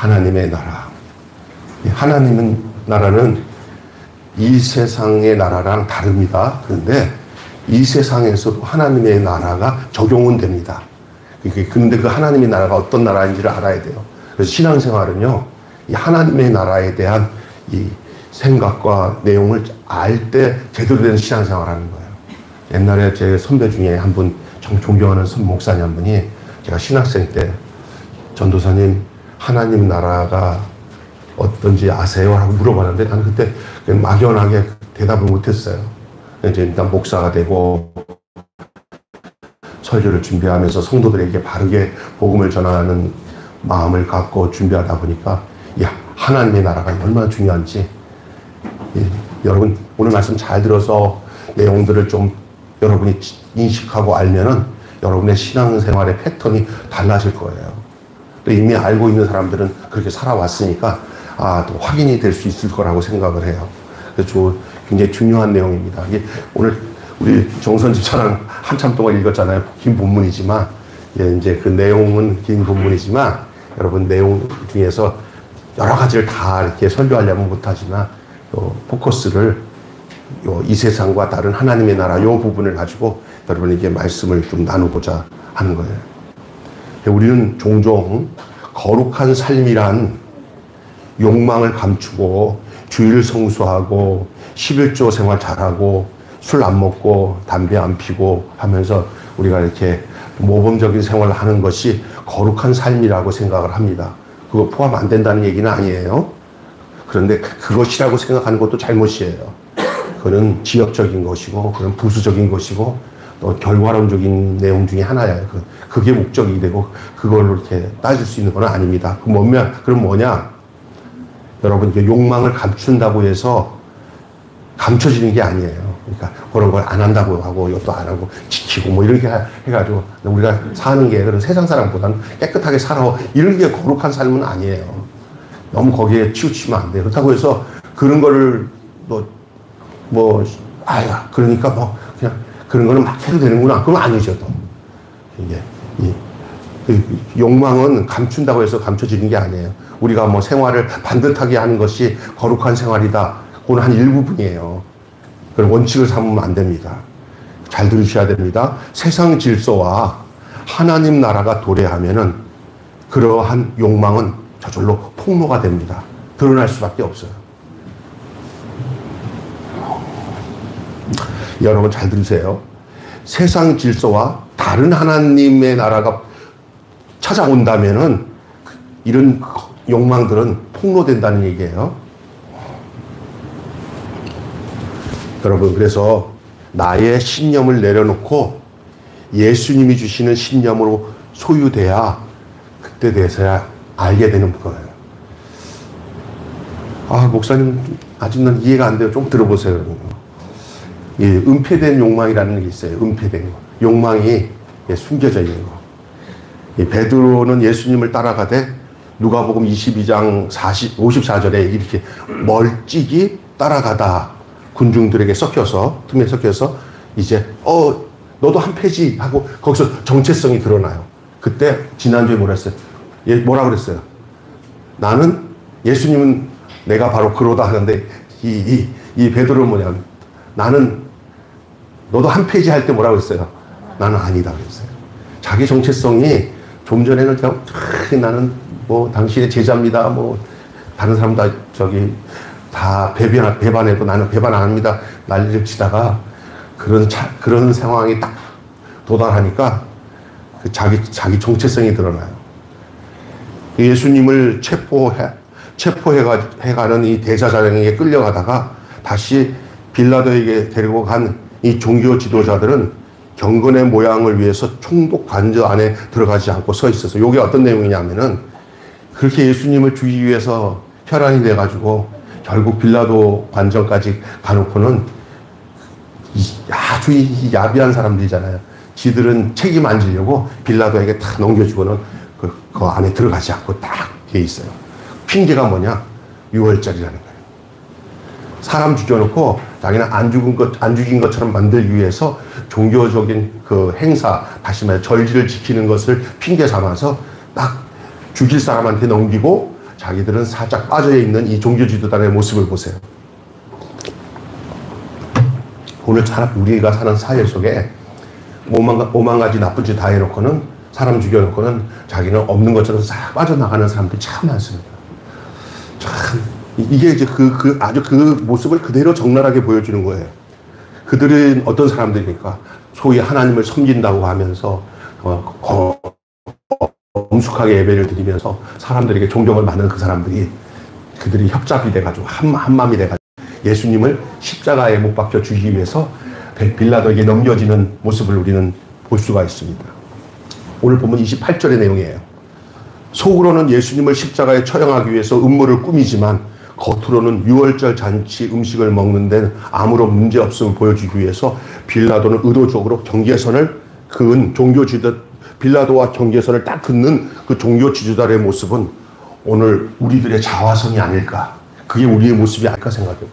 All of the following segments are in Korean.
하나님의 나라. 하나님의 나라는 이 세상의 나라랑 다릅니다. 그런데 이 세상에서도 하나님의 나라가 적용은 됩니다. 그런데 그 하나님의 나라가 어떤 나라인지를 알아야 돼요. 그래서 신앙생활은요, 이 하나님의 나라에 대한 이 생각과 내용을 알 때 제대로 된 신앙생활을 하는 거예요. 옛날에 제 선배 중에 한 분, 정 존경하는 목사님 한 분이, 제가 신학생 때 전도사님 하나님 나라가 어떤지 아세요? 라고 물어봤는데 나는 그때 막연하게 대답을 못했어요. 이제 일단 목사가 되고 설교를 준비하면서 성도들에게 바르게 복음을 전하는 마음을 갖고 준비하다 보니까 하나님의 나라가 얼마나 중요한지, 여러분 오늘 말씀 잘 들어서 내용들을 좀 여러분이 인식하고 알면은 여러분의 신앙생활의 패턴이 달라질 거예요. 또 이미 알고 있는 사람들은 그렇게 살아왔으니까 또 확인이 될 수 있을 거라고 생각을 해요. 그래서 굉장히 중요한 내용입니다. 이게 오늘 우리 정선 집사랑 한참 동안 읽었잖아요. 긴 본문이지만, 이제 그 내용은 긴 본문이지만, 여러분 내용 중에서 여러 가지를 다 이렇게 설교하려면 못하지만, 포커스를 이 세상과 다른 하나님의 나라 이 부분을 가지고 여러분에게 말씀을 좀 나누고자 하는 거예요. 우리는 종종 거룩한 삶이란 욕망을 감추고 주일 성수하고 11조 생활 잘하고 술 안 먹고 담배 안 피고 하면서 우리가 이렇게 모범적인 생활을 하는 것이 거룩한 삶이라고 생각을 합니다. 그거 포함 안 된다는 얘기는 아니에요. 그런데 그것이라고 생각하는 것도 잘못이에요. 그거는 지역적인 것이고, 그건 부수적인 것이고, 또 결과론적인 내용 중에 하나예요. 그게 목적이 되고, 그걸로 이렇게 따질 수 있는 건 아닙니다. 그럼 뭐냐? 여러분, 이게 욕망을 감춘다고 해서 감춰지는 게 아니에요. 그러니까 그런 걸 안 한다고 하고, 이것도 안 하고, 지키고, 뭐 이렇게 해가지고, 우리가 사는 게 그런 세상 사람보다는 깨끗하게 살아. 이런 게 거룩한 삶은 아니에요. 너무 거기에 치우치면 안 돼요. 그렇다고 해서 그런 거를 그러니까 그냥 그런 거는 막 해도 되는구나. 그건 아니죠, 또. 욕망은 감춘다고 해서 감춰지는 게 아니에요. 우리가 뭐 생활을 반듯하게 하는 것이 거룩한 생활이다. 그건 한 일부분이에요. 그런 원칙을 삼으면 안 됩니다. 잘 들으셔야 됩니다. 세상 질서와 하나님 나라가 도래하면은 그러한 욕망은 저절로 폭로가 됩니다. 드러날 수밖에 없어요. 여러분 잘 들으세요. 세상 질서와 다른 하나님의 나라가 찾아온다면은 이런 욕망들은 폭로된다는 얘기예요. 여러분, 그래서 나의 신념을 내려놓고 예수님이 주시는 신념으로 소유돼야 그때 돼서야 알게 되는 거예요. 목사님 아직 난 이해가 안 돼요. 좀 들어보세요. 은폐된 욕망이라는 게 있어요. 은폐된 거. 욕망이 숨겨져 있는 거. 베드로는 예수님을 따라가되 누가복음 22장 54절에 이렇게 멀찍이 따라가다 군중들에게 틈에 섞여서 이제 너도 한 패지 하고 거기서 정체성이 드러나요. 그때 지난주에 뭐라 그랬어요? 나는 예수님은 내가 바로 그러다 하는데 이 베드로는 뭐냐면 나는 너도 한 페이지 할 때 뭐라고 했어요? 나는 아니다 그랬어요. 자기 정체성이 좀 전에는 그냥 나는 뭐 당신의 제자입니다. 뭐 다른 사람 다 배반해도 나는 배반 안 합니다. 난리를 치다가 그런 상황이 딱 도달하니까 자기 정체성이 드러나요. 예수님을 체포해가는 이 대제사장에게 끌려가다가 다시 빌라도에게 데리고 간 이 종교 지도자들은 경건의 모양을 위해서 총독 관저 안에 들어가지 않고 서 있어서, 이게 어떤 내용이냐면은 그렇게 예수님을 죽이기 위해서 혈안이 돼가지고 결국 빌라도 관저까지 가놓고는 아주 야비한 사람들이잖아요. 지들은 책임 안 지려고 빌라도에게 딱 넘겨주고는 그 안에 들어가지 않고 딱 돼 있어요. 핑계가 뭐냐? 6월절이라는 거예요. 사람 죽여놓고 자기는 안 죽인 것처럼 만들기 위해서 종교적인 그 행사, 다시 말해 절기를 지키는 것을 핑계 삼아서 딱 죽일 사람한테 넘기고 자기들은 살짝 빠져있는 이 종교지도단의 모습을 보세요. 오늘 우리가 사는 사회 속에 오만 가지 나쁜 짓 다 해놓고는, 사람 죽여놓고는 자기는 없는 것처럼 싹 빠져나가는 사람들이 참 많습니다. 참 이게 이제 아주 그 모습을 그대로 적나라하게 보여주는 거예요. 그들은 어떤 사람들입니까? 소위 하나님을 섬긴다고 하면서 엄숙하게 예배를 드리면서 사람들에게 존경을 받는 그 사람들이, 그들이 협잡이 돼가지고 한마음이 돼가지고 예수님을 십자가에 못 박혀 죽이기 위해서 빌라도에게 넘겨지는 모습을 우리는 볼 수가 있습니다. 오늘 본문 28절의 내용이에요. 속으로는 예수님을 십자가에 처형하기 위해서 음모를 꾸미지만 겉으로는 유월절 잔치 음식을 먹는 데는 아무런 문제 없음을 보여주기 위해서 빌라도는 의도적으로 경계선을 그은 빌라도와 경계선을 딱 긋는 그 종교 지도자의 모습은 오늘 우리들의 자화성이 아닐까, 그게 우리의 모습이 아닐까 생각해 보세요.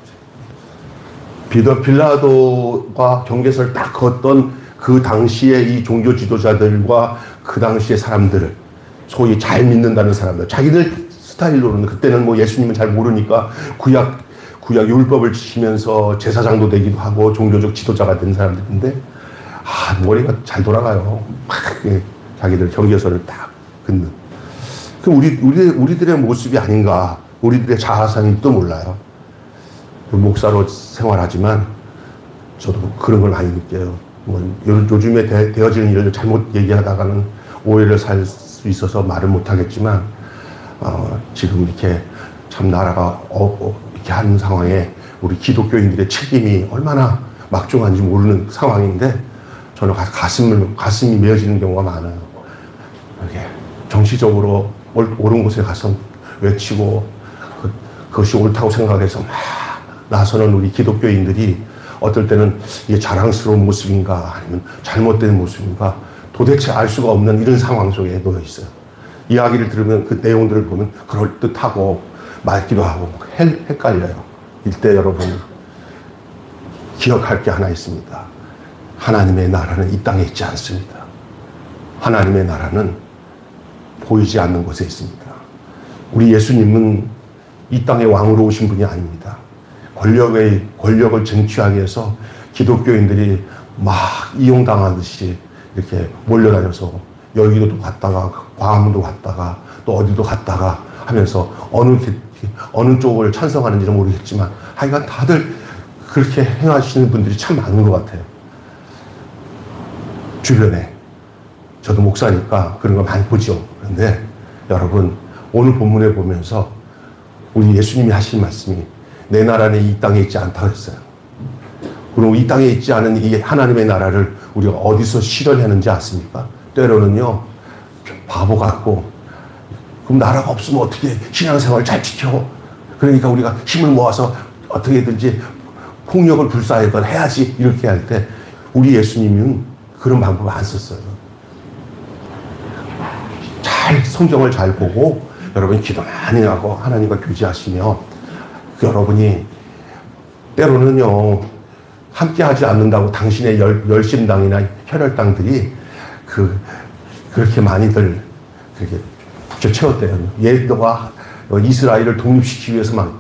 빌라도가 경계선을 딱 걷던 그 당시에 이 종교 지도자들과 그 당시의 사람들을, 소위 잘 믿는다는 사람들, 자기들 스타일로는, 그때는 뭐 예수님은 잘 모르니까 구약 율법을 지키면서 제사장도 되기도 하고 종교적 지도자가 된 사람들인데, 머리가 잘 돌아가요. 막 자기들 경계선을 딱 긋는. 그 우리들의 모습이 아닌가, 우리들의 자아상인지도 몰라요. 목사로 생활하지만 저도 그런 걸 많이 느껴요. 요즘에 되어지는 일을 잘못 얘기하다가는 오해를 살 수 있어서 말을 못 하겠지만, 지금 이렇게 참 나라가 이렇게 하는 상황에 우리 기독교인들의 책임이 얼마나 막중한지 모르는 상황인데, 저는 가슴이 메어지는 경우가 많아요. 이렇게 정치적으로 옳은 곳에 가서 외치고 그것이 옳다고 생각해서 막 나서는 우리 기독교인들이 어떨 때는 이게 자랑스러운 모습인가 아니면 잘못된 모습인가 도대체 알 수가 없는 이런 상황 속에 놓여 있어요. 이야기를 들으면 그 내용들을 보면 그럴듯하고 맑기도 하고 헷갈려요. 이때 여러분 기억할 게 하나 있습니다. 하나님의 나라는 이 땅에 있지 않습니다. 하나님의 나라는 보이지 않는 곳에 있습니다. 우리 예수님은 이 땅의 왕으로 오신 분이 아닙니다. 권력을 쟁취하기 위해서 기독교인들이 막 이용당하듯이 이렇게 몰려다녀서 여기도 갔다가 광화문도 갔다가 또 어디도 갔다가 하면서 어느 쪽을 찬성하는지는 모르겠지만 하여간 다들 그렇게 행하시는 분들이 참 많은 것 같아요. 주변에. 저도 목사니까 그런 걸 많이 보죠. 그런데 여러분, 오늘 본문에 보면서 우리 예수님이 하신 말씀이 내 나라는 이 땅에 있지 않다고 했어요. 그럼 이 땅에 있지 않은 이 하나님의 나라를 우리가 어디서 실현하는지 아십니까? 때로는요, 바보 같고, 그럼 나라가 없으면 어떻게 신앙생활을 잘 지켜? 그러니까 우리가 힘을 모아서 어떻게든지 폭력을 불사하건 해야지, 이렇게 할 때 우리 예수님은 그런 방법을 안 썼어요. 성경을 잘 보고 여러분이 기도 많이 하고 하나님과 교제하시며, 여러분이 때로는요 함께 하지 않는다고 당신의 열심당이나 혈혈당들이 그렇게 많이들 그렇게 북적채웠대요. 너가 이스라엘을 독립시키기 위해서만.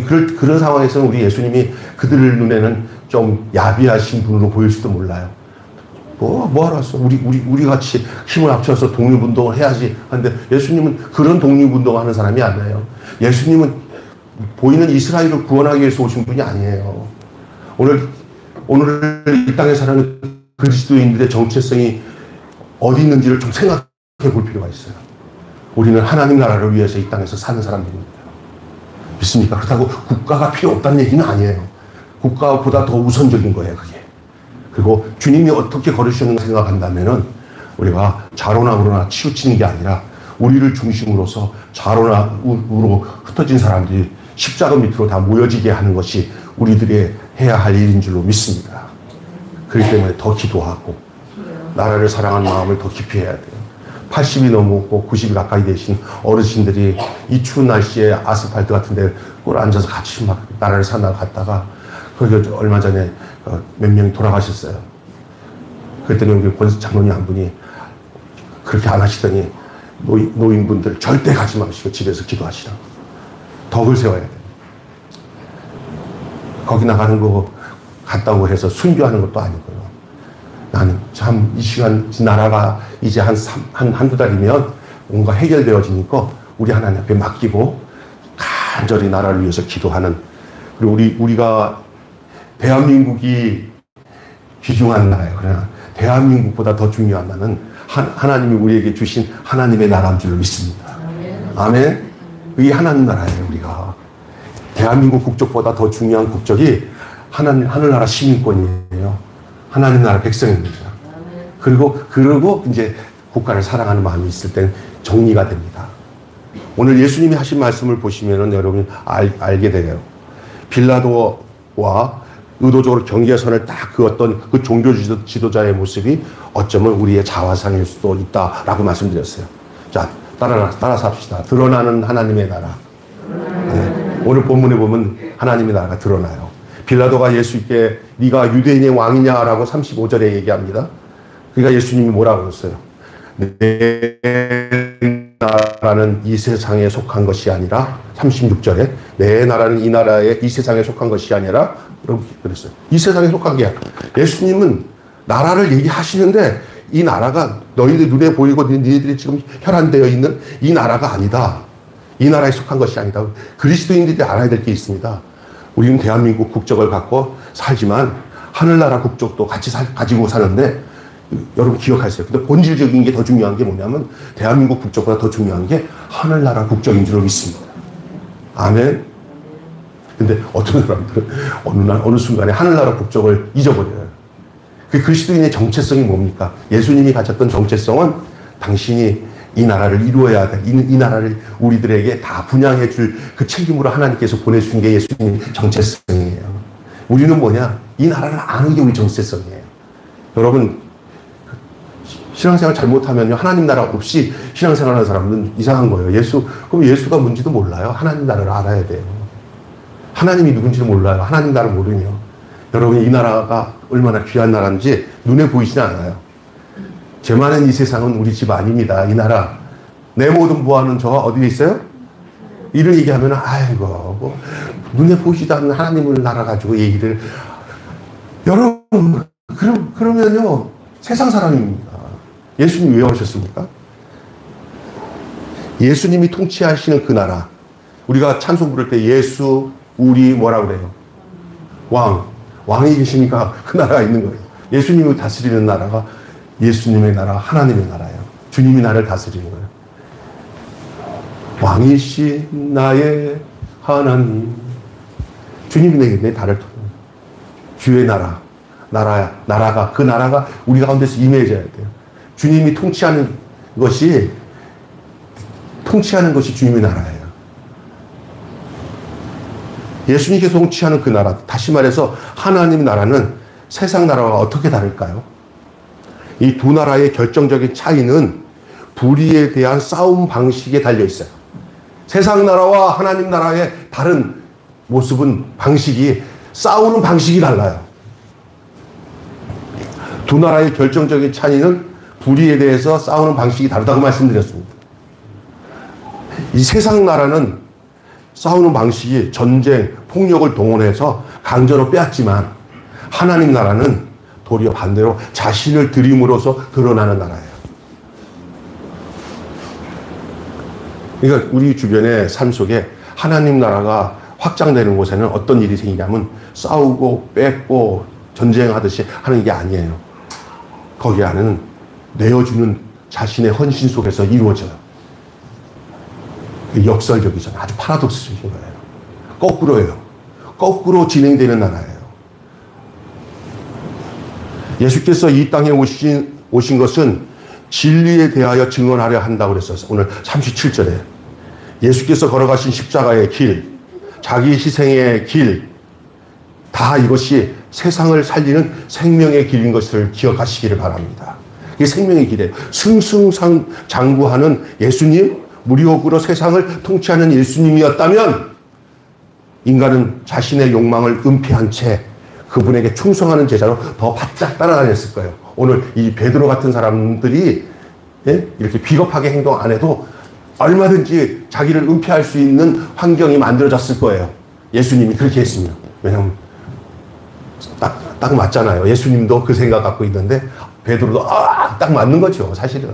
그런 상황에서는 우리 예수님이 그들의 눈에는 좀 야비하신 분으로 보일지도 몰라요. 뭐하러 왔어? 우리 같이 힘을 합쳐서 독립운동을 해야지 하는데, 예수님은 그런 독립운동 하는 사람이 아니에요. 예수님은 보이는 이스라엘을 구원하기 위해서 오신 분이 아니에요. 오늘 이 땅에 사는 그리스도인들의 정체성이 어디 있는지를 좀 생각해 볼 필요가 있어요. 우리는 하나님 나라를 위해서 이 땅에서 사는 사람들입니다. 믿습니까? 그렇다고 국가가 필요 없다는 얘기는 아니에요. 국가보다 더 우선적인 거예요, 그게. 그리고 주님이 어떻게 걸으셨는가 생각한다면은 우리가 좌로나우로나 치우치는 게 아니라 우리를 중심으로서 좌로나우로 흩어진 사람들이 십자가 밑으로 다 모여지게 하는 것이 우리들이 해야 할 일인 줄로 믿습니다. 그렇기 때문에 더 기도하고 나라를 사랑하는 마음을 더 깊이 해야 돼요. 80이 넘고 90이 가까이 되신 어르신들이 이 추운 날씨에 아스팔트 같은 데 꿇어 앉아서 같이 막 나라를 사나 갔다가 거기 얼마 전에 몇 명이 돌아가셨어요. 그랬더니 우리 권 장로님 한 분이 그렇게 안 하시더니 노인분들 절대 가지 마시고 집에서 기도하시라고. 덕을 세워야 돼. 거기 나가는 거 갔다고 해서 순교하는 것도 아니고요. 나는 참 이 시간 나라가 이제 한두 달이면 뭔가 해결되어지니까 우리 하나님 앞에 맡기고 간절히 나라를 위해서 기도하는, 그리고 우리가 대한민국이 귀중한 나라예요. 그러나 대한민국보다 더 중요한 나는 하나님이 우리에게 주신 하나님의 나라인 줄 믿습니다. 아멘. 이게 하나님 나라예요. 우리가 대한민국 국적보다 더 중요한 국적이 하늘나라 시민권이에요. 하나님 나라 백성입니다. 그리고 이제 국가를 사랑하는 마음이 있을 땐 정리가 됩니다. 오늘 예수님이 하신 말씀을 보시면은 여러분 알게 돼요. 빌라도와 의도적으로 경계선을 딱 그었던 그 종교 지도자의 모습이 어쩌면 우리의 자화상일 수도 있다라고 말씀드렸어요. 자, 따라서 합시다. 드러나는 하나님의 나라. 네. 오늘 본문에 보면 하나님의 나라가 드러나요. 빌라도가 예수께 네가 유대인의 왕이냐라고 35절에 얘기합니다. 그러니까 예수님이 뭐라고 했어요? 내 나라는 이 세상에 속한 것이 아니라 36절에 내 나라는 이 나라에 이 세상에 속한 것이 아니라 그랬어요. 이 세상에 속한 게 아니라. 예수님은 나라를 얘기하시는데 이 나라가 너희들 눈에 보이고 너희들이 지금 혈안되어 있는 이 나라가 아니다. 이 나라에 속한 것이 아니다. 그리스도인들이 알아야 될 게 있습니다. 우리는 대한민국 국적을 갖고 살지만 하늘나라 국적도 같이 가지고 사는데 여러분 기억하세요. 근데 본질적인 게 더 중요한 게 뭐냐면 대한민국 국적보다 더 중요한 게 하늘나라 국적인 줄 믿습니다. 아멘. 근데 어떤 사람들은 어느 순간에 하늘나라 국적을 잊어버려요. 그 그리스도인의 정체성이 뭡니까? 예수님이 가졌던 정체성은 당신이 이 나라를 이루어야 돼. 이 나라를 우리들에게 다 분양해 줄 그 책임으로 하나님께서 보내주신 게 예수님의 정체성이에요. 우리는 뭐냐? 이 나라를 아는 게 우리 정체성이에요. 여러분, 신앙생활 잘못하면요, 하나님 나라 없이 신앙생활 하는 사람은 이상한 거예요. 그럼 예수가 뭔지도 몰라요. 하나님 나라를 알아야 돼요. 하나님이 누군지도 몰라요. 하나님 나라를 모르면. 여러분, 이 나라가 얼마나 귀한 나라인지 눈에 보이지 않아요. 죄 많은 이 세상은 우리 집 아닙니다. 이 나라. 내 모든 부하는 저가 어디에 있어요? 이런 얘기하면, 아이고, 뭐, 눈에 보이지도 않는 하나님을 나라 가지고 얘기를. 여러분, 그러면요, 세상 사람입니다. 예수님이 왜 오셨습니까? 예수님이 통치하시는 그 나라. 우리가 찬송 부를 때 예수, 우리 뭐라고 그래요? 왕이 계시니까 그 나라가 있는 거예요. 예수님이 다스리는 나라가 예수님의 나라, 하나님의 나라예요. 주님이 나를 다스리는 거예요. 왕이신 나의 하나님. 주님이 내 달을 통해 주의 나라가 그 나라가 우리 가운데서 임해져야 돼요. 주님이 통치하는 것이 주님의 나라예요. 예수님께서 통치하는 그 나라, 다시 말해서 하나님 나라는 세상 나라와 어떻게 다를까요? 이 두 나라의 결정적인 차이는 불의에 대한 싸움 방식에 달려 있어요. 세상 나라와 하나님 나라의 다른 모습은 싸우는 방식이 달라요. 두 나라의 결정적인 차이는 불의에 대해서 싸우는 방식이 다르다고 말씀드렸습니다. 이 세상 나라는 싸우는 방식이 전쟁, 폭력을 동원해서 강제로 빼앗지만 하나님 나라는 도리어 반대로 자신을 드림으로써 드러나는 나라예요. 그러니까 우리 주변의 삶 속에 하나님 나라가 확장되는 곳에는 어떤 일이 생기냐면 싸우고 뺏고 전쟁하듯이 하는 게 아니에요. 거기 안에는 내어주는 자신의 헌신 속에서 이루어져요. 역설적이잖아요. 아주 파라독스적인 거예요. 거꾸로예요. 거꾸로 진행되는 나라예요. 예수께서 이 땅에 오신 것은 진리에 대하여 증언하려 한다고 그랬어요. 오늘 37절에. 예수께서 걸어가신 십자가의 길, 자기 희생의 길, 다 이것이 세상을 살리는 생명의 길인 것을 기억하시기를 바랍니다. 이게 생명의 길이에요. 승승장구하는 예수님, 무리옥으로 세상을 통치하는 예수님이었다면 인간은 자신의 욕망을 은폐한 채 그분에게 충성하는 제자로 더 바짝 따라다녔을 거예요. 오늘 이 베드로 같은 사람들이 이렇게 비겁하게 행동 안 해도 얼마든지 자기를 은폐할 수 있는 환경이 만들어졌을 거예요. 예수님이 그렇게 했으면. 왜냐하면 딱 맞잖아요. 예수님도 그 생각 갖고 있는데 베드로도 딱 맞는 거죠. 사실은.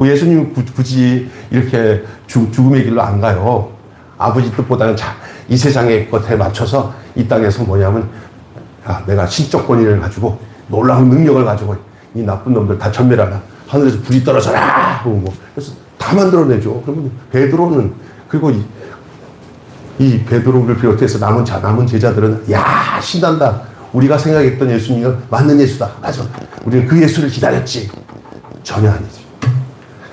예수님이 굳이 이렇게 죽음의 길로 안 가요. 아버지 뜻보다는 이 세상의 것에 맞춰서 이 땅에서 뭐냐면 내가 신적 권위를 가지고 놀라운 능력을 가지고 이 나쁜 놈들 다 전멸하라. 하늘에서 불이 떨어져라. 그래서 다 만들어내죠. 그러면 베드로는 그리고 이 베드로를 비롯해서 남은 제자들은 신난다. 우리가 생각했던 예수님은 맞는 예수다. 맞아. 우리는 그 예수를 기다렸지. 전혀 아니죠.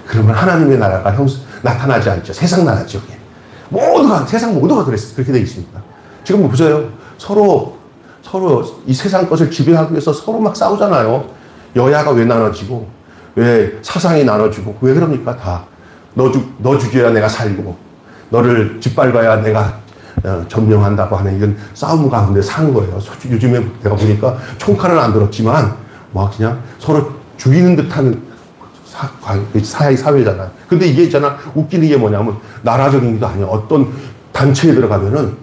그러면 하나님의 나라가 나타나지 않죠. 세상 나라죠. 세상 모두가 그렇게 되어 있습니다. 지금 보세요. 서로 이 세상 것을 지배하기 위해서 서로 막 싸우잖아요. 여야가 왜 나눠지고, 왜 사상이 나눠지고, 왜 그럽니까? 다. 너 죽여야 내가 살고, 너를 짓밟아야 내가 점령한다고 하는 이런 싸움 가운데 사는 거예요. 요즘에 내가 보니까 총칼은 안 들었지만, 그냥 서로 죽이는 듯한 사회잖아요. 근데 이게 있잖아. 웃기는 게 뭐냐면, 나라적인 게 아니야. 어떤 단체에 들어가면은,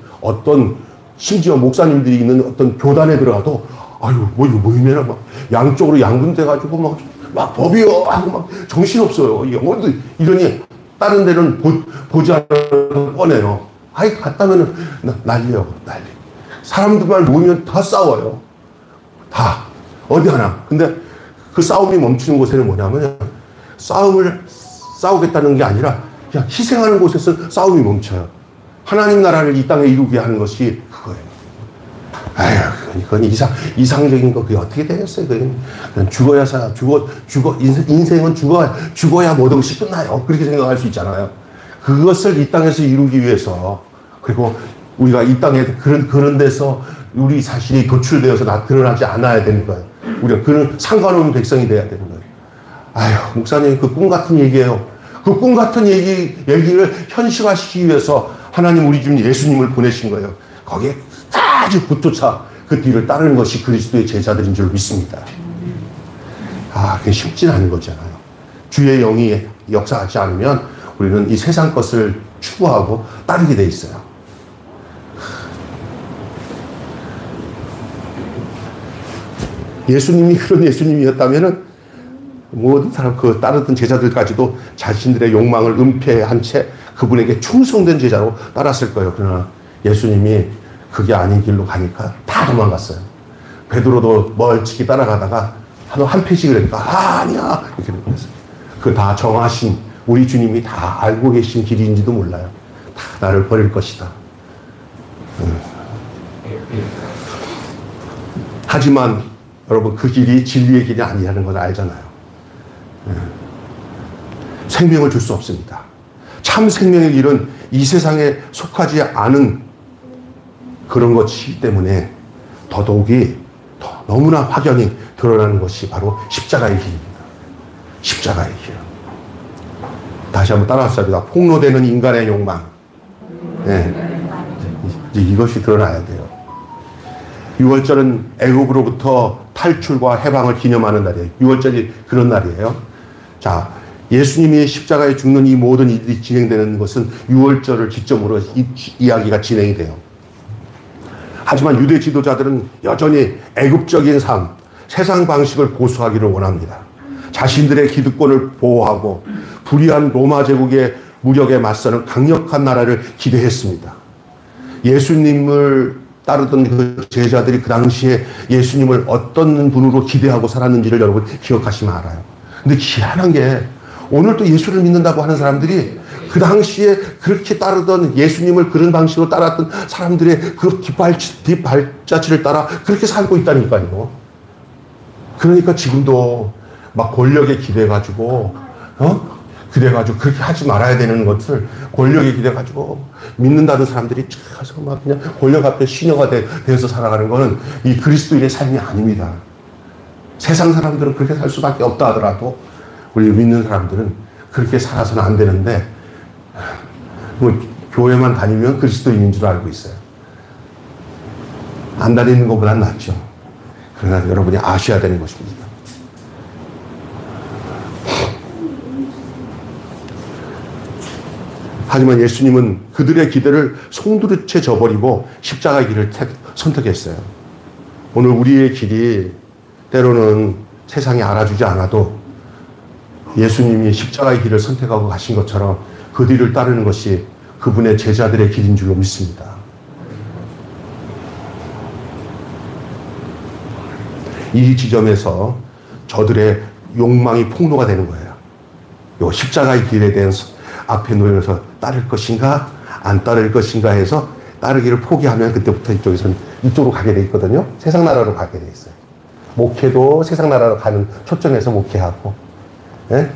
심지어 목사님들이 있는 어떤 교단에 들어가도, 모이면 양쪽으로 양분돼가지고 막 법이요! 하고 막 정신없어요. 이러니, 다른 데는 보지 않아도 뻔해요. 갔다면은 난리요, 난리. 사람들만 모이면 다 싸워요. 다. 어디 하나. 근데 그 싸움이 멈추는 곳에는 뭐냐면, 싸우겠다는 게 아니라, 그냥 희생하는 곳에서 싸움이 멈춰요. 하나님 나라를 이 땅에 이루게 하는 것이 그거예요. 그건 이상적인 거, 그게 어떻게 되겠어요? 그냥 죽어야 인생은 죽어야 모든 것이 끝나요. 그렇게 생각할 수 있잖아요. 그것을 이 땅에서 이루기 위해서, 그리고 우리가 이 땅에 그런 데서 우리 자신이 도출되어서 드러나지 않아야 되는 거예요. 우리가 그런 상관없는 백성이 돼야 되는 거예요. 목사님, 그 꿈 같은 얘기예요. 그 꿈 같은 얘기를 현실화시키기 위해서 하나님 우리 주 예수님을 보내신 거예요. 거기에 아주 붙조차 그 뒤를 따르는 것이 그리스도의 제자들인 줄 믿습니다. 그게 쉽진 않은 거잖아요. 주의 영이 역사하지 않으면 우리는 이 세상 것을 추구하고 따르게 돼 있어요. 예수님이 그런 예수님이었다면은 모든 사람, 따르던 제자들까지도 자신들의 욕망을 은폐한 채 그분에게 충성된 제자로 따랐을 거예요. 그러나 예수님이 그게 아닌 길로 가니까 다 도망갔어요. 베드로도 멀찍이 따라가다가 한 패씩을 하니까 아니야 이렇게 됐어요. 그 다 정하신 우리 주님이 다 알고 계신 길인지도 몰라요. 다 나를 버릴 것이다. 하지만 여러분, 그 길이 진리의 길이 아니라는 걸 알잖아요. 생명을 줄 수 없습니다. 참 생명의 길은 이 세상에 속하지 않은 그런 것이기 때문에 더더욱이 너무나 확연히 드러나는 것이 바로 십자가의 길입니다. 십자가의 길. 다시 한번 따라합시다. 폭로되는 인간의 욕망. 이것이 드러나야 돼요. 6월절은 애굽으로부터 탈출과 해방을 기념하는 날이에요. 6월절이 그런 날이에요. 자, 예수님이 십자가에 죽는 이 모든 일이 진행되는 것은 6월절을 기점으로 이야기가 진행이 돼요. 하지만 유대 지도자들은 여전히 애굽적인 삶, 세상 방식을 고수하기를 원합니다. 자신들의 기득권을 보호하고 불의한 로마 제국의 무력에 맞서는 강력한 나라를 기대했습니다. 예수님을 따르던 그 제자들이 그 당시에 예수님을 어떤 분으로 기대하고 살았는지를 여러분 기억하시면 알아요. 근데 희한한 게 오늘도 예수를 믿는다고 하는 사람들이 그 당시에 그렇게 따르던 예수님을 그런 방식으로 따랐던 사람들의 그 뒷발자취를 따라 그렇게 살고 있다니까요. 그러니까 지금도 막 권력에 기대가지고, 그래가지고 그렇게 하지 말아야 되는 것을 권력에 기대가지고 믿는다는 사람들이 가서 막 그냥 권력 앞에 시녀가 되어서 살아가는 거는 이 그리스도인의 삶이 아닙니다. 세상 사람들은 그렇게 살 수밖에 없다 하더라도 우리 믿는 사람들은 그렇게 살아서는 안 되는데, 교회만 다니면 그리스도인인 줄 알고 있어요. 안 다니는 것보단 낫죠. 그러나 여러분이 아셔야 되는 것입니다. 하지만 예수님은 그들의 기대를 송두리째 저버리고 십자가의 길을 선택했어요. 오늘 우리의 길이 때로는 세상이 알아주지 않아도 예수님이 십자가의 길을 선택하고 가신 것처럼 그 뒤를 따르는 것이 그분의 제자들의 길인 줄로 믿습니다. 이 지점에서 저들의 욕망이 폭로가 되는 거예요. 요 십자가의 길에 대한 앞에 놓여서 따를 것인가 안 따를 것인가 해서 따르기를 포기하면 그때부터 이쪽에서는 이쪽으로 가게 돼 있거든요. 세상 나라로 가게 돼 있어요. 목회도 세상 나라로 가는 초점에서 목회하고, 예?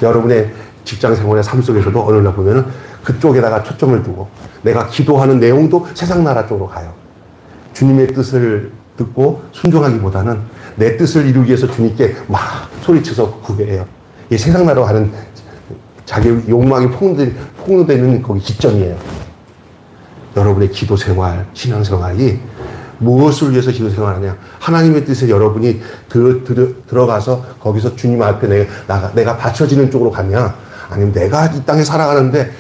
여러분의 직장 생활의 삶 속에서도 어느 날 보면은 그쪽에다가 초점을 두고 내가 기도하는 내용도 세상 나라 쪽으로 가요. 주님의 뜻을 듣고 순종하기보다는 내 뜻을 이루기 위해서 주님께 막 소리쳐서 구해요. 이 세상 나라로 가는 자기 욕망이 폭로되는 거기 기점이에요. 여러분의 기도 생활, 신앙 생활이 무엇을 위해서 기도 생활하냐? 하나님의 뜻에 여러분이 들어가서 거기서 주님 앞에 내가 받쳐지는 쪽으로 가냐? 아니면 내가 이 땅에 살아가는데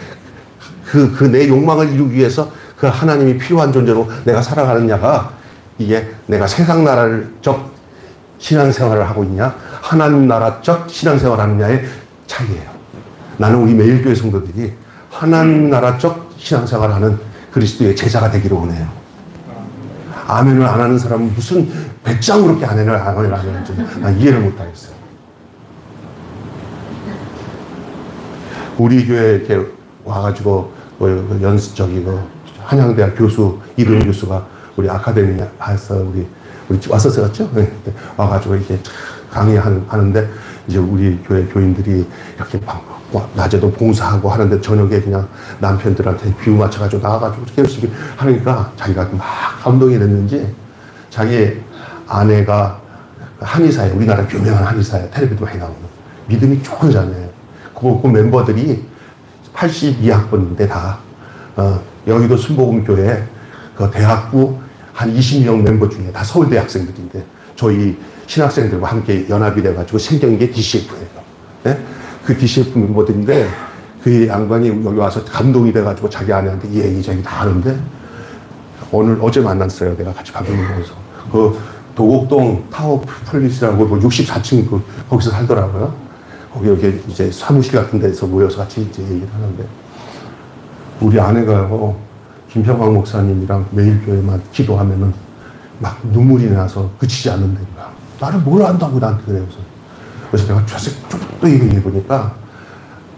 내 욕망을 이루기 위해서 그 하나님이 필요한 존재로 내가 살아가느냐가 이게 내가 세상 나라적 신앙생활을 하고 있냐? 하나님 나라적 신앙생활을 하느냐의 차이예요. 나는 우리 매일교회 성도들이 하나님 나라적 신앙생활을 하는 그리스도의 제자가 되기를 원해요. 아멘을 안 하는 사람은 무슨 배짱 그렇게 아멘을 안 하는지 난 이해를 못하겠어요. 우리 교회에 이렇게 와가지고 한양대학 교수 이름 교수가 우리 아카데미에서 우리 왔었었죠. 네. 와가지고 이렇게 강의하는데 이제 우리 교회 교인들이 이렇게 낮에도 봉사하고 하는데 저녁에 그냥 남편들한테 비유 맞춰가지고 나와가지고 이렇게 열심히 하니까 자기가 막 감동이 됐는지 자기 아내가 한의사예요. 우리나라 유명한 한의사예요. 텔레비도 많이 나오는. 믿음이 좋은 자매예요. 그 멤버들이 82학번인데 다 여기도 순복음교회 그 대학부 한 20명 멤버 중에 다 서울대 학생들인데 저희 신학생들과 함께 연합이 돼가지고 생긴 게 DCF예요. 네? 그 DCF 멤버들인데 그 양반이 여기 와서 감동이 돼가지고 자기 아내한테 이 얘기 다 하는데 어제 만났어요. 내가 같이 밥 먹으면서 그 도곡동 타워 플리스라고 뭐 64층 거기서 살더라고요. 거기 여기 이제 사무실 같은 데서 모여서 같이 이제 얘기를 하는데 우리 아내가요 김평광 목사님이랑 매일 교회만 기도하면은 막 눈물이 나서 그치지 않는다니까. 나를 뭘 안다고 나한테 그래요. 그래서 내가 또 얘기해 보니까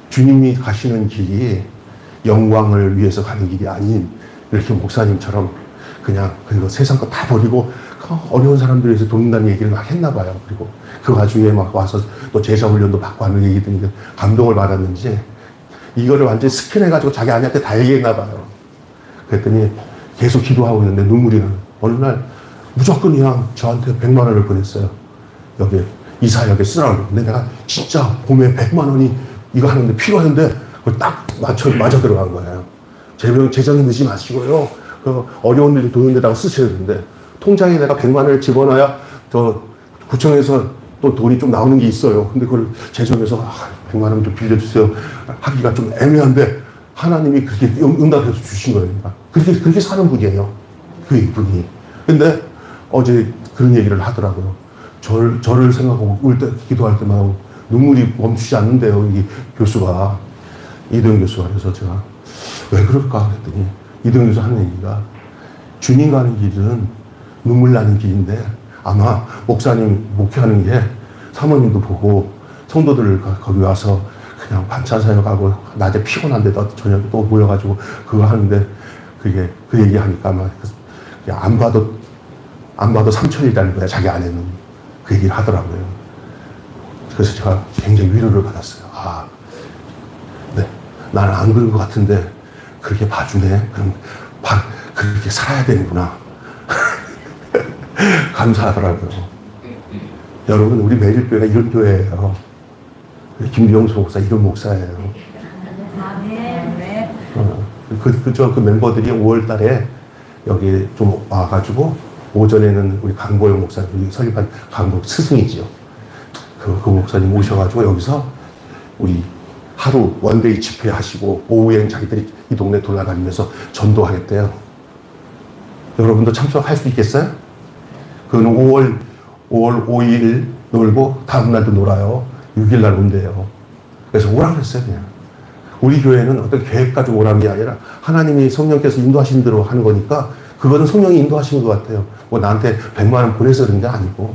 주님이 가시는 길이 영광을 위해서 가는 길이 아닌 이렇게 목사님처럼 그냥 그리고 세상 거 다 버리고 어려운 사람들 위해서 돕는다는 얘기를 막 했나 봐요. 그리고 그 와중에 막 와서 또 제자 훈련도 받고 하는 얘기들이 감동을 받았는지 이거를 완전히 스캔해가지고 자기 아내한테 다 얘기했나 봐요. 그랬더니 계속 기도하고 있는데 눈물이 나요. 어느 날 무조건 그냥 저한테 100만 원을 보냈어요. 여기 이사역에 쓰라고. 근데 내가 진짜 봄에 100만 원이 이거 하는데 필요한데 그걸 딱 맞아 들어간 거예요. 재정이 넣지 마시고요. 그 어려운 일이 도는 데다가 쓰셔야 되는데 통장에 내가 100만 원을 집어넣어야 저 구청에서 또 돈이 좀 나오는 게 있어요. 근데 그걸 재정에서 100만 원 좀 빌려주세요. 하기가 좀 애매한데 하나님이 그렇게 응답해서 주신 거예요. 그렇게 사는 분이에요. 그 이분이. 근데 어제 그런 얘기를 하더라고요. 저를 생각하고 울 때, 기도할 때마다 눈물이 멈추지 않는데요. 이 교수가. 이도영 교수가. 그래서 제가 왜 그럴까 그랬더니 이도영 교수 하는 얘기가 주님 가는 길은 눈물 나는 길인데 아마 목사님 목회하는 게 사모님도 보고 성도들 거기 와서 그냥 반찬 사역하고 낮에 피곤한데 저녁에 또 모여가지고 그거 하는데 그게 그 얘기하니까 아마 안 봐도 3천이라는 거야. 자기 아내는 그 얘기를 하더라고요. 그래서 제가 굉장히 위로를 받았어요. 아, 네, 나는 안 그런 것 같은데 그렇게 봐주네. 그럼 그렇게 살아야 되는구나. 감사하더라고요. 여러분, 우리 매일교회가 이런 교회예요. 김병수 목사 이런 목사예요. 그 멤버들이 5월 달에 여기 좀 와가지고 오전에는 우리 강보영 목사님, 우리 설립한 강보 스승이지요. 그 목사님 오셔가지고 여기서 우리 하루 원데이 집회 하시고 오후엔 자기들이 이 동네 돌아다니면서 전도하겠대요. 여러분도 참석할 수 있겠어요? 그건 5월 5일 놀고 다음날도 놀아요. 6일날 온대요. 그래서 오라고 했어요. 그냥. 우리 교회는 어떤 계획 가지고 오라는 게 아니라 하나님이 성령께서 인도하신 대로 하는 거니까 그거는 성령이 인도하신 것 같아요. 뭐 나한테 100만 원 보내서 그런 게 아니고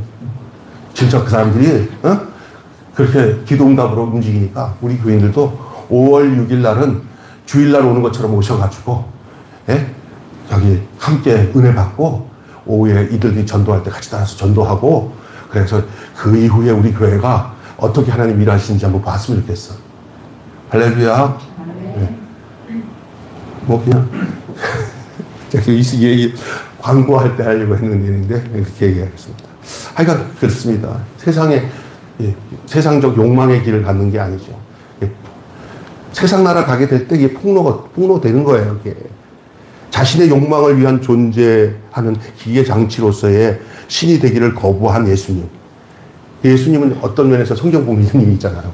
진짜 그 사람들이 그렇게 기도응답으로 움직이니까 우리 교인들도 5월 6일 날은 주일날 오는 것처럼 오셔가지고 여기 함께 은혜 받고 오후에 이들이 전도할 때 같이 따라서 전도하고 그래서 그 이후에 우리 교회가 어떻게 하나님 일하시는지 한번 봤으면 좋겠어. 할렐루야. 네. 뭐 그냥 이 광고할 때 하려고 했는 일인데 그렇게 얘기하겠습니다. 하여간 그렇습니다. 세상적 욕망의 길을 갖는 게 아니죠. 세상 나라 가게 될 때 이게 폭로되는 거예요. 이게. 자신의 욕망을 위한 존재하는 기계 장치로서의 신이 되기를 거부한 예수님. 예수님은 어떤 면에서 성경 보면 이런 의미 있잖아요.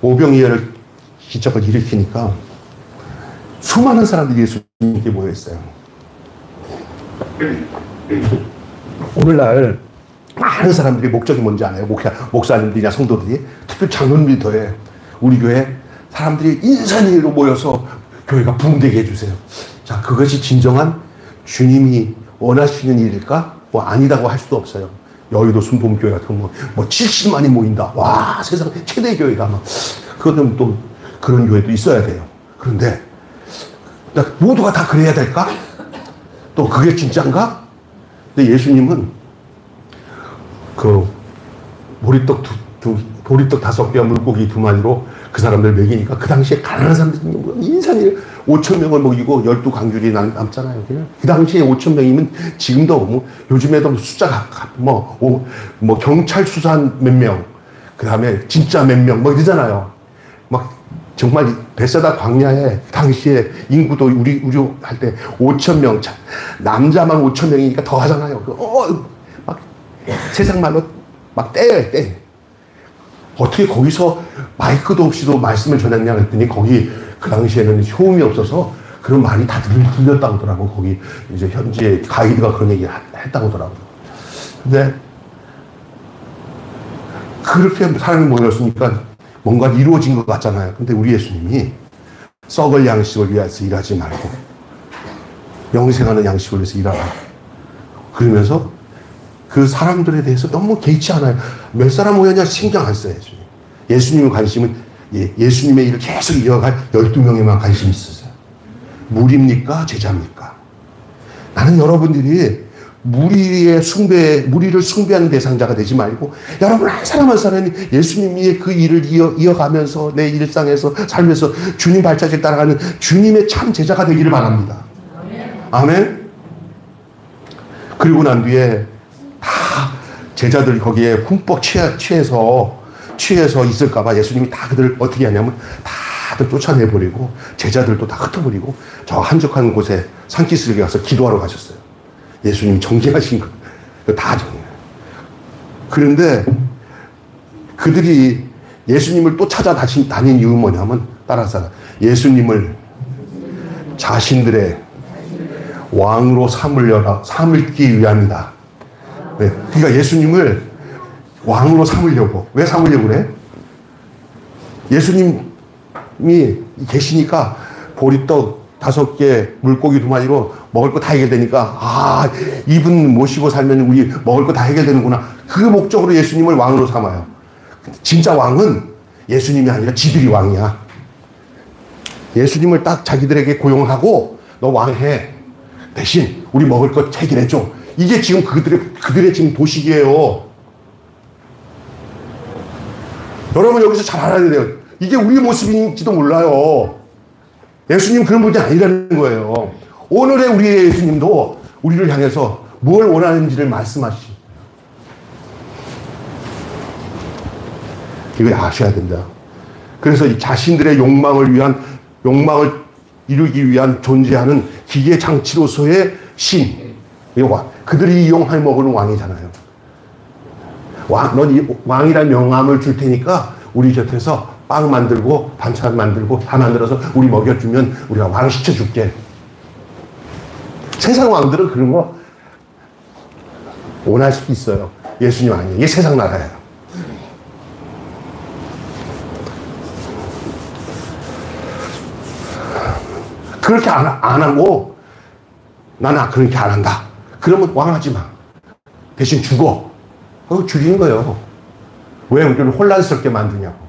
오병이어를 기적을 일으키니까 수많은 사람들이 예수님께 모여있어요. 오늘날 많은 사람들이 목적이 뭔지 아나요? 목사님들이나 성도들이, 특히 장로님들이 더해. 우리 교회 사람들이 인산이로 모여서 교회가 부흥되게 해주세요. 자, 그것이 진정한 주님이 원하시는 일일까? 뭐 아니라고 할 수도 없어요. 여의도 순복음교회 같은 거 뭐 70만이 모인다. 와, 세상 최대 교회다. 막. 그거는 또 그런 교회도 있어야 돼요. 그런데 모두가 다 그래야 될까? 또 그게 진짜인가? 근데 예수님은 그 보리떡 5개와 물고기 2마리로 그 사람들 먹이니까 그 당시에 가난한 사람들이 인산이 5,000명을 먹이고 12강줄이 남잖아요. 그 당시에 5,000명이면 지금도 뭐 요즘에도 숫자가 뭐 경찰 수사한 몇 명, 그 다음에 진짜 몇 명 뭐 이러잖아요. 막 정말 베세다 광야에 당시에 인구도 우리 할 때 5,000명, 남자만 5,000명이니까 더 하잖아요. 막 세상 말로 막 떼요, 떼. 어떻게 거기서 마이크도 없이도 말씀을 전했냐 했더니 거기 그 당시에는 효음이 없어서 그런 말이 다 들렸다고 하더라고. 거기 이제 현지의 가이드가 그런 얘기 했다고 하더라고. 근데 그렇게 사람이 모였으니까 뭔가 이루어진 것 같잖아요. 근데 우리 예수님이 썩을 양식을 위해서 일하지 말고 영생하는 양식을 위해서 일하라. 그러면서 그 사람들에 대해서 너무 개의치 않아요. 몇 사람 모였냐 신경 안 써요. 예수님의 관심은 예수님의 일을 계속 이어갈 12명에만 관심이 있었어요. 무리입니까? 제자입니까? 나는 여러분들이 무리를 숭배하는 대상자가 되지 말고 여러분 한 사람 한 사람이 예수님의 그 일을 이어가면서 내 일상에서 살면서 주님 발자취를 따라가는 주님의 참 제자가 되기를 바랍니다. 아멘. 그리고 난 뒤에 다 제자들이 거기에 흠뻑 취해서 있을까봐 예수님이 다 그들을 어떻게 하냐면 다들 쫓아내버리고 제자들도 다 흩어버리고 저 한적한 곳에 산기슭에 가서 기도하러 가셨어요. 예수님이 정죄하신 거 다 정해요. 그런데 그들이 예수님을 또 찾아다닌 이유는 뭐냐면 따라서 예수님을 자신들의 왕으로 삼을기 위함이다. 네. 그러니까 예수님을 왕으로 삼으려고. 왜 삼으려고 그래? 예수님이 계시니까 보리떡 5개, 물고기 2마리로 먹을 거 다 해결되니까 이분 모시고 살면 우리 먹을 거 다 해결되는구나. 그 목적으로 예수님을 왕으로 삼아요. 진짜 왕은 예수님이 아니라 지들이 왕이야. 예수님을 딱 자기들에게 고용하고 너 왕해. 대신 우리 먹을 거 해결해줘. 이게 지금 그들의 지금 도식이에요. 여러분 여기서 잘 알아야 돼요. 이게 우리 모습인지도 몰라요. 예수님 그런 분이 아니라는 거예요. 오늘의 우리의 예수님도 우리를 향해서 뭘 원하는지를 말씀하시죠. 이걸 아셔야 된다. 그래서 이 자신들의 욕망을 이루기 위한 존재하는 기계 장치로서의 신. 그들이 이용할 먹는 왕이잖아요. 넌 이 왕이란 명함을 줄 테니까 우리 곁에서 빵 만들고 반찬 만들고 다 만들어서 우리 먹여주면 우리가 왕 시켜줄게. 세상 왕들은 그런 거 원할 수도 있어요. 예수님 아니에요. 이게 세상 나라예요. 그렇게 안 하고 나는 그렇게 안 한다. 그러면 왕하지 마. 대신 죽어. 죽이는 거예요. 왜 우리를 혼란스럽게 만드냐고.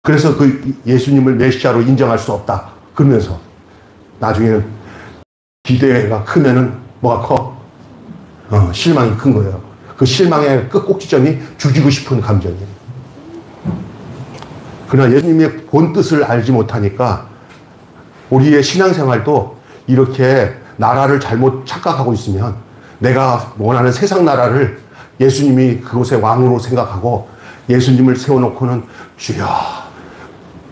그래서 그 예수님을 메시아로 인정할 수 없다. 그러면서 나중에는 기대가 크면은 뭐가 커? 실망이 큰 거예요. 그 실망의 끝 꼭지점이 죽이고 싶은 감정이에요. 그러나 예수님의 본 뜻을 알지 못하니까 우리의 신앙생활도 이렇게 나라를 잘못 착각하고 있으면 내가 원하는 세상 나라를 예수님이 그곳의 왕으로 생각하고 예수님을 세워놓고는 주여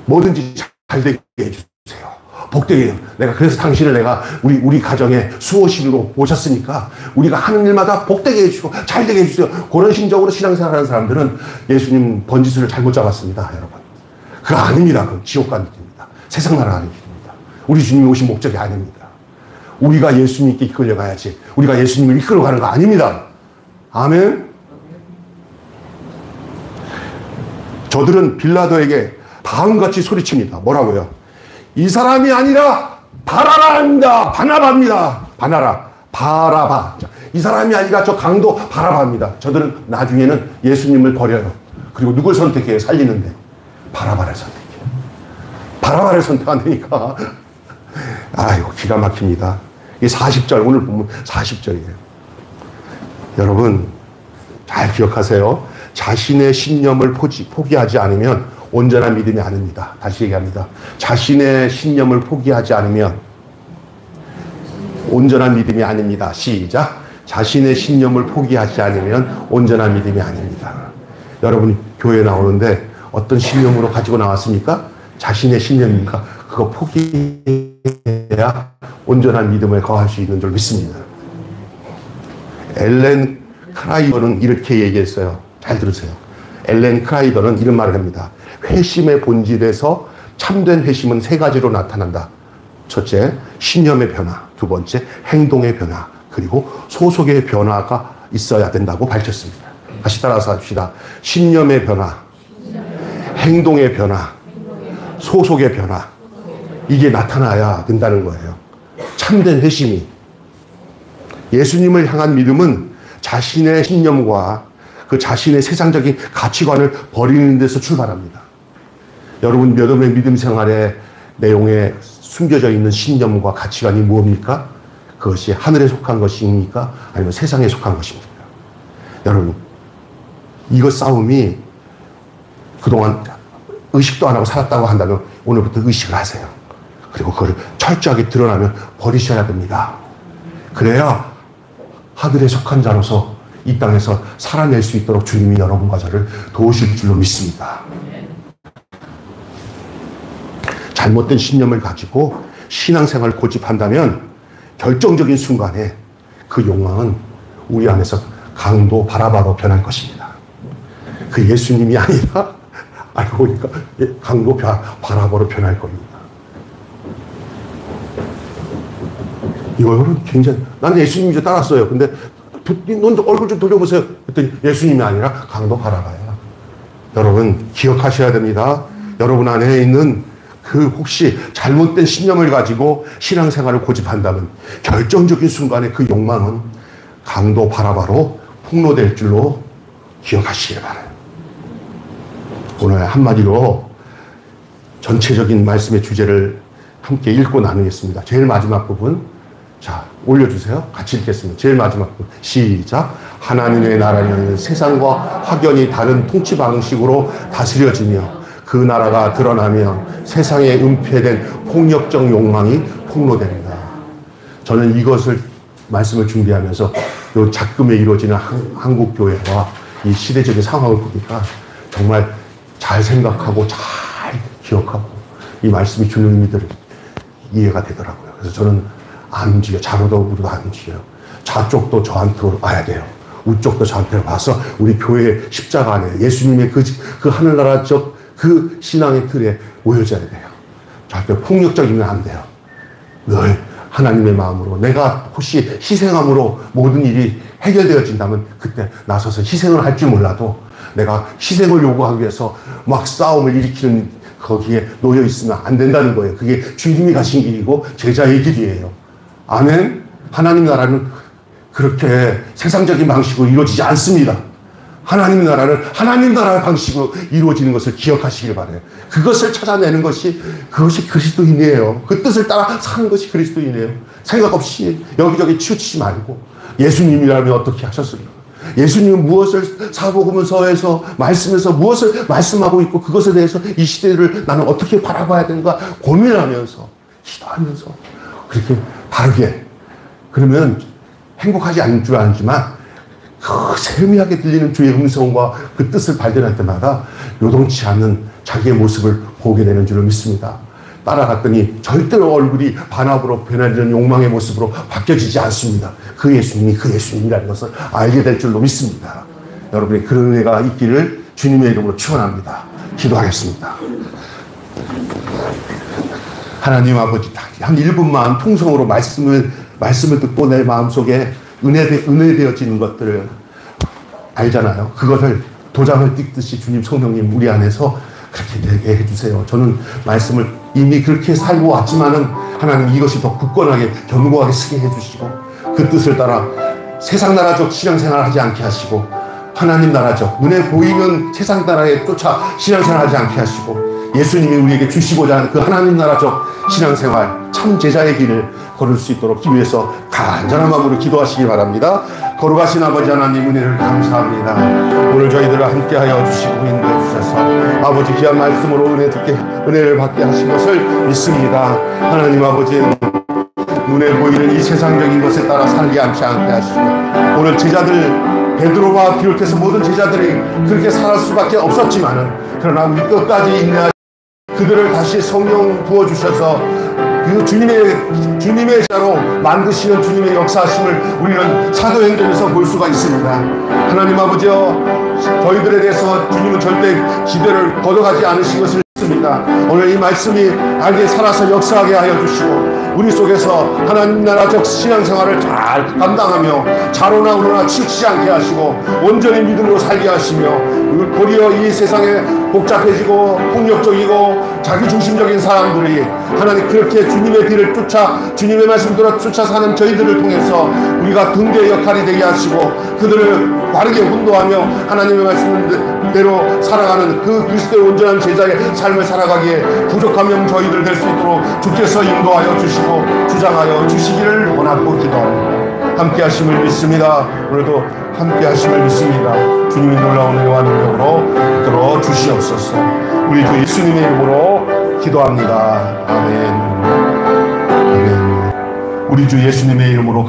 뭐든지 잘 되게 해주세요. 복되게 해요. 내가 그래서 당신을 내가 우리 가정에 수호신으로 모셨으니까 우리가 하는 일마다 복되게 해주시고 잘 되게 해주세요. 그런 심정으로 신앙생활하는 사람들은 예수님 번지수를 잘못 잡았습니다. 여러분. 그거 아닙니다. 그건 지옥 가는 길입니다. 세상 나라 가는 길입니다. 우리 주님이 오신 목적이 아닙니다. 우리가 예수님께 이끌려가야지 우리가 예수님을 이끌어가는 거 아닙니다. 아멘. 저들은 빌라도에게 다음같이 소리칩니다. 뭐라고요? 이 사람이 아니라 바라바입니다. 바나바입니다. 바라바. 이 사람이 아니라 저 강도 바라바입니다. 저들은 나중에는 예수님을 버려요. 그리고 누굴 선택해요? 살리는데 바라바를 선택해요. 바라바를 선택 안 되니까 아이고 기가 막힙니다. 이게 40절 오늘 보면 40절이에요. 여러분 잘 기억하세요. 자신의 신념을 포기하지 않으면 온전한 믿음이 아닙니다. 다시 얘기합니다. 자신의 신념을 포기하지 않으면 온전한 믿음이 아닙니다. 시작. 자신의 신념을 포기하지 않으면 온전한 믿음이 아닙니다. 여러분이 교회에 나오는데 어떤 신념으로 가지고 나왔습니까? 자신의 신념입니까? 그거 포기해야 온전한 믿음을 거할 수 있는 줄 믿습니다. 엘렌 크라이더는 이렇게 얘기했어요. 잘 들으세요. 엘렌 크라이더는 이런 말을 합니다. 회심의 본질에서 참된 회심은 세 가지로 나타난다. 첫째, 신념의 변화. 두 번째, 행동의 변화. 그리고 소속의 변화가 있어야 된다고 밝혔습니다. 다시 따라서 합시다. 신념의 변화, 행동의 변화, 소속의 변화. 이게 나타나야 된다는 거예요. 참된 회심이. 예수님을 향한 믿음은 자신의 신념과 그 자신의 세상적인 가치관을 버리는 데서 출발합니다. 여러분, 여러분의 믿음 생활의 내용에 숨겨져 있는 신념과 가치관이 무엇입니까? 그것이 하늘에 속한 것입니까? 아니면 세상에 속한 것입니까? 여러분, 이거 싸움이 그동안 의식도 안 하고 살았다고 한다면 오늘부터 의식을 하세요. 그리고 그걸 철저하게 드러나면 버리셔야 됩니다. 그래야 하늘에 속한 자로서 이 땅에서 살아낼 수 있도록 주님이 여러분과 저를 도우실 줄로 믿습니다. 잘못된 신념을 가지고 신앙생활을 고집한다면 결정적인 순간에 그 욕망은 우리 안에서 강도 바라바로 변할 것입니다. 그 예수님이 아니라 알고 보니까 강도 바라바로 변할 겁니다. 이거 여러분 굉장히 나는 예수님 이제 따랐어요. 근데 넌 얼굴 좀 돌려보세요. 그랬더니 예수님이 아니라 강도 바라바야. 여러분 기억하셔야 됩니다. 여러분 안에 있는 그 혹시 잘못된 신념을 가지고 신앙생활을 고집한다면 결정적인 순간에 그 욕망은 강도 바라바로 폭로될 줄로 기억하시길 바라요. 오늘 한마디로 전체적인 말씀의 주제를 함께 읽고 나누겠습니다. 제일 마지막 부분 자 올려주세요. 같이 읽겠습니다. 제일 마지막 부분 시작. 하나님의 나라는 세상과 확연히 다른 통치 방식으로 다스려지며 그 나라가 드러나면 세상에 은폐된 폭력적 욕망이 폭로됩니다. 저는 이것을 말씀을 준비하면서 이 작금에 이루어지는 한국 교회와 이 시대적인 상황을 보니까 정말 잘 생각하고 잘 기억하고 이 말씀이 주는 의미들을 이해가 되더라고요. 그래서 저는 안 움직여. 좌로도 우로도 안 움직여요. 좌쪽도 저한테로 와야 돼요. 우쪽도 좌편을 봐서 우리 교회 십자가 안에 예수님의 그 하늘나라적 그 신앙의 틀에 모여져야 돼요. 좌편 폭력적이면 안 돼요. 늘 하나님의 마음으로 내가 혹시 희생함으로 모든 일이 해결되어진다면 그때 나서서 희생을 할 줄 몰라도 내가 희생을 요구하기 위해서 막 싸움을 일으키는 거기에 놓여 있으면 안 된다는 거예요. 그게 주님이 가신 길이고 제자의 길이에요. 아멘. 하나님 나라는 그렇게 세상적인 방식으로 이루어지지 않습니다. 하나님 나라는 하나님 나라의 방식으로 이루어지는 것을 기억하시길 바라요. 그것을 찾아내는 것이 그것이 그리스도인이에요. 그 뜻을 따라 사는 것이 그리스도인이에요. 생각 없이 여기저기 치우치지 말고 예수님이라면 어떻게 하셨습니까? 예수님은 무엇을 사복음서에서 말씀에서 무엇을 말씀하고 있고 그것에 대해서 이 시대를 나는 어떻게 바라봐야 되는가 고민하면서 기도하면서 그렇게 바르게 그러면 행복하지 않을 줄 알지만 그 세미하게 들리는 주의 음성과 그 뜻을 발견할 때마다 요동치 않는 자기의 모습을 보게 되는 줄을 믿습니다. 따라갔더니 절대로 얼굴이 반합으로 변하는 욕망의 모습으로 바뀌어지지 않습니다. 그 예수님이 그 예수님이라는 것을 알게 될 줄로 믿습니다. 여러분이 그런 은혜가 있기를 주님의 이름으로 축원합니다. 기도하겠습니다. 하나님 아버지, 한 1분만 통성으로 말씀을 듣고 내 마음속에 은혜되어지는 것들을 알잖아요. 그것을 도장을 띄듯이 주님 성령님 우리 안에서 그렇게 되게 해주세요. 저는 말씀을 이미 그렇게 살고 왔지만은 하나님 이것이 더 굳건하게 견고하게 쓰게 해주시고 그 뜻을 따라 세상 나라적 신앙생활 하지 않게 하시고 하나님 나라적 눈에 보이는 세상 나라에 쫓아 신앙생활 하지 않게 하시고 예수님이 우리에게 주시고자 하는 그 하나님 나라적 신앙생활 참 제자의 길을 걸을 수 있도록 기 위해서 간절한 마음으로 기도하시기 바랍니다. 거룩하신 아버지 하나님 은혜를 감사합니다. 오늘 저희들을 함께하여 주시고 인도해 주셔서 아버지 귀한 말씀으로 은혜를 받게 하신 것을 믿습니다. 하나님 아버지 눈에 보이는 이 세상적인 것에 따라 살지 않게 하시고 오늘 제자들 베드로와 비롯해서 모든 제자들이 그렇게 살 수밖에 없었지만은 그러나 우리 끝까지 인내하시고 그들을 다시 성령 부어주셔서 그 주님의 자로 만드시는 주님의 역사하심을 우리는 사도행전에서 볼 수가 있습니다. 하나님 아버지여 저희들에 대해서 주님은 절대 기대를 거둬가지 않으신 것을 믿습니다. 오늘 이 말씀이 알게 살아서 역사하게 하여 주시고 우리 속에서 하나님 나라적 신앙생활을 잘 감당하며 자로나 우로나 치우치지 않게 하시고 온전히 믿음으로 살게 하시며 도리어 이 세상에 복잡해지고 폭력적이고 자기중심적인 사람들이 하나님 그렇게 주님의 길을 쫓아 주님의 말씀대로 쫓아 사는 저희들을 통해서 우리가 등대의 역할이 되게 하시고 그들을 바르게 훈도하며 하나님의 말씀대로 살아가는 그 그리스도의 온전한 제자의 삶을 살아가기에 부족하면 저희들 될 수 있도록 주께서 인도하여 주시고 주장하여 주시기를 원하고 기도합니다. 함께 하심을 믿습니다. 오늘도 함께 하심을 믿습니다. 주님이 놀라운 은혜와 능력으로 이끌어 주시옵소서. 우리 주 예수님의 이름으로 기도합니다. 아멘. 아멘. 우리 주 예수님의 이름으로